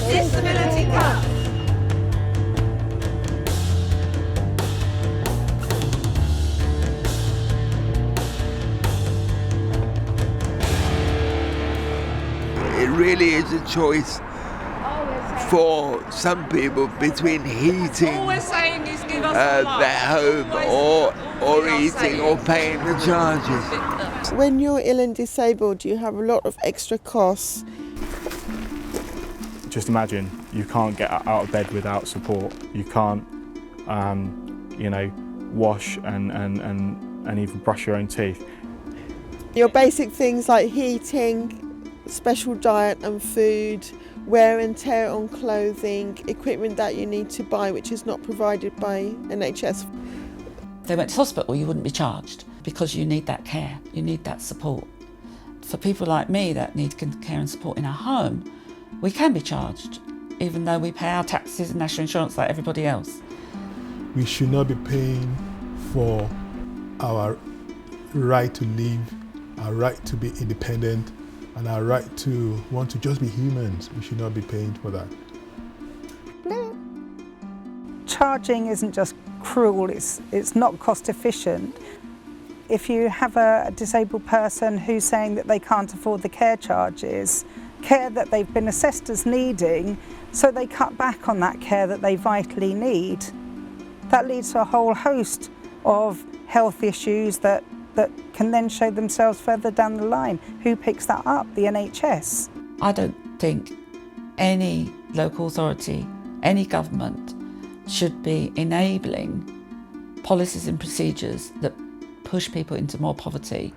Disability Cup. It really is a choice for some people between heating All we're saying is give us their home or eating or paying the charges. When you're ill and disabled, you have a lot of extra costs. Just imagine you can't get out of bed without support. You can't, wash and even brush your own teeth. Your basic things like heating, special diet and food, wear and tear on clothing, equipment that you need to buy which is not provided by NHS. If they went to hospital, you wouldn't be charged because you need that care, you need that support. For people like me that need care and support in our home, we can be charged, even though we pay our taxes and national insurance like everybody else. We should not be paying for our right to live, our right to be independent, and our right to want to just be humans. We should not be paying for that. No. Charging isn't just cruel, it's not cost efficient. If you have a disabled person who's saying that they can't afford the care charges, care that they've been assessed as needing, so they cut back on that care that they vitally need, that leads to a whole host of health issues that can then show themselves further down the line. Who picks that up? The NHS. I don't think any local authority, any government should be enabling policies and procedures that push people into more poverty.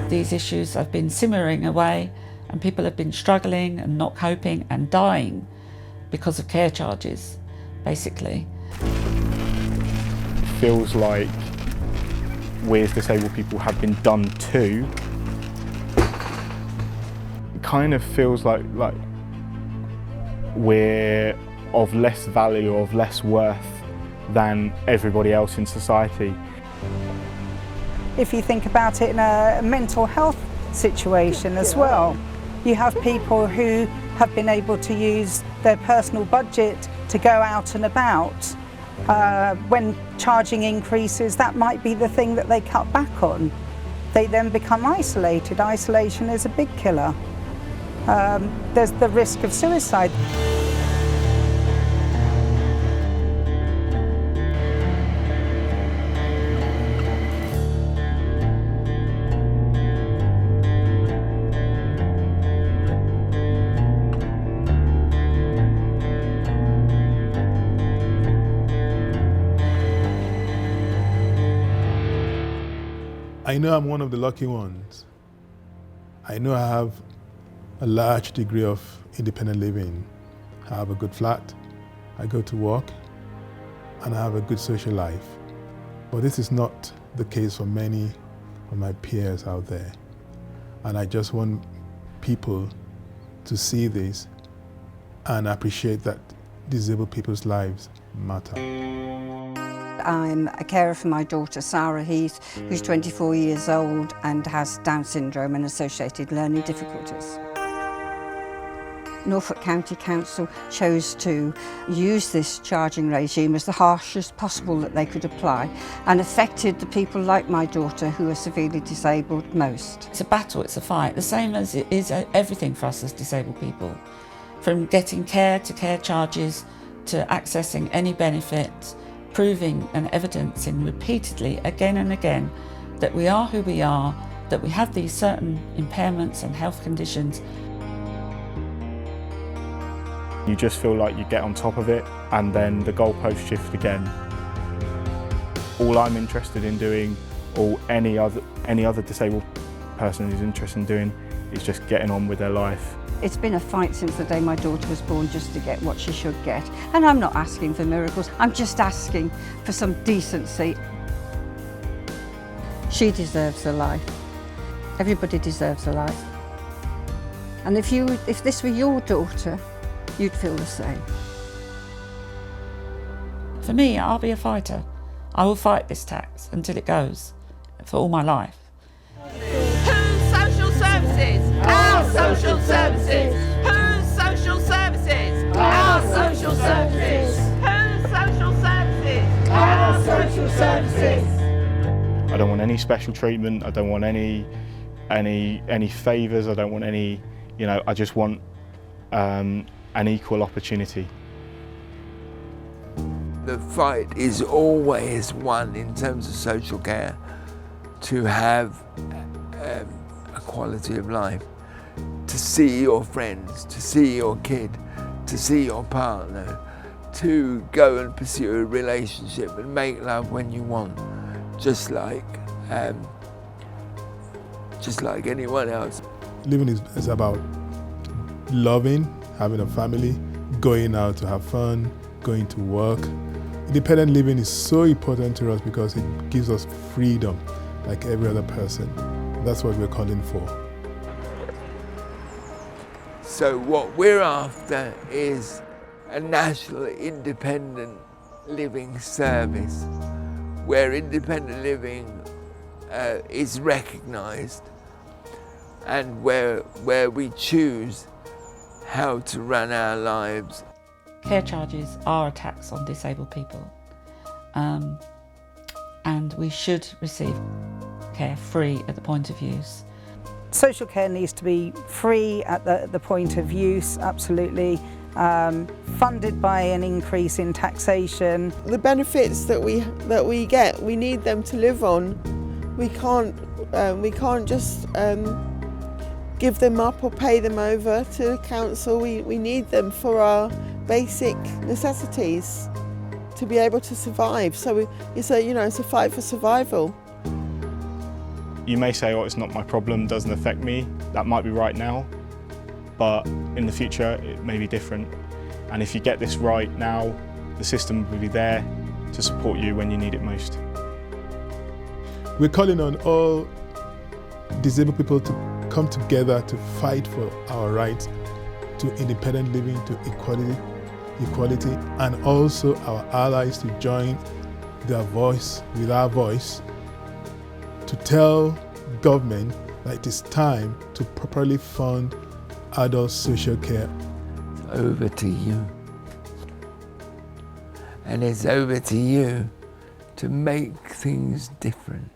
These issues have been simmering away and people have been struggling and not coping and dying because of care charges, basically. It feels like we as disabled people have been done to. It kind of feels like we're of less value or of less worth than everybody else in society. If you think about it in a mental health situation as well, you have people who have been able to use their personal budget to go out and about. When charging increases, that might be the thing that they cut back on. They then become isolated. Isolation is a big killer. There's the risk of suicide. I know I'm one of the lucky ones. I know I have a large degree of independent living. I have a good flat, I go to work, and I have a good social life. But this is not the case for many of my peers out there. And I just want people to see this and appreciate that disabled people's lives matter. I'm a carer for my daughter Sarah Heath, who's 24 years old and has Down syndrome and associated learning difficulties. Norfolk County Council chose to use this charging regime as the harshest possible that they could apply and affected the people like my daughter who are severely disabled most. It's a battle, it's a fight, the same as it is everything for us as disabled people. From getting care to care charges to accessing any benefit, proving and evidencing repeatedly again and again that we are who we are, that we have these certain impairments and health conditions. You just feel like you get on top of it and then the goalposts shift again. All I'm interested in doing, or any other disabled person who's interested in doing, is just getting on with their life. It's been a fight since the day my daughter was born just to get what she should get. And I'm not asking for miracles, I'm just asking for some decency. She deserves a life. Everybody deserves a life. And if this were your daughter, you'd feel the same. For me, I'll be a fighter. I will fight this tax until it goes, for all my life. Whose social services? Our social services. Whose social services? Our social services. Whose social services? Our social services. I don't want any special treatment. I don't want any favours. I don't want any, I just want an equal opportunity. The fight is always won in terms of social care to have a quality of life, to see your friends, to see your kid, to see your partner, to go and pursue a relationship and make love when you want, just like anyone else. Living is about loving, having a family, going out to have fun, going to work. Independent living is so important to us because it gives us freedom like every other person. That's what we're calling for. So what we're after is a national independent living service where independent living is recognised and where we choose how to run our lives. Care charges are a tax on disabled people, and we should receive care free at the point of use. Social care needs to be free at the point of use, absolutely. Funded by an increase in taxation. The benefits that we get, we need them to live on. We can't just give them up or pay them over to the council. We need them for our basic necessities to be able to survive. So it's a fight for survival. You may say, oh, it's not my problem, doesn't affect me. That might be right now, but in the future it may be different. And if you get this right now, the system will be there to support you when you need it most. We're calling on all disabled people to come together to fight for our rights to independent living, to equality, and also our allies to join their voice with our voice to tell government that it is time to properly fund adult social care. Over to you. And it's over to you to make things different.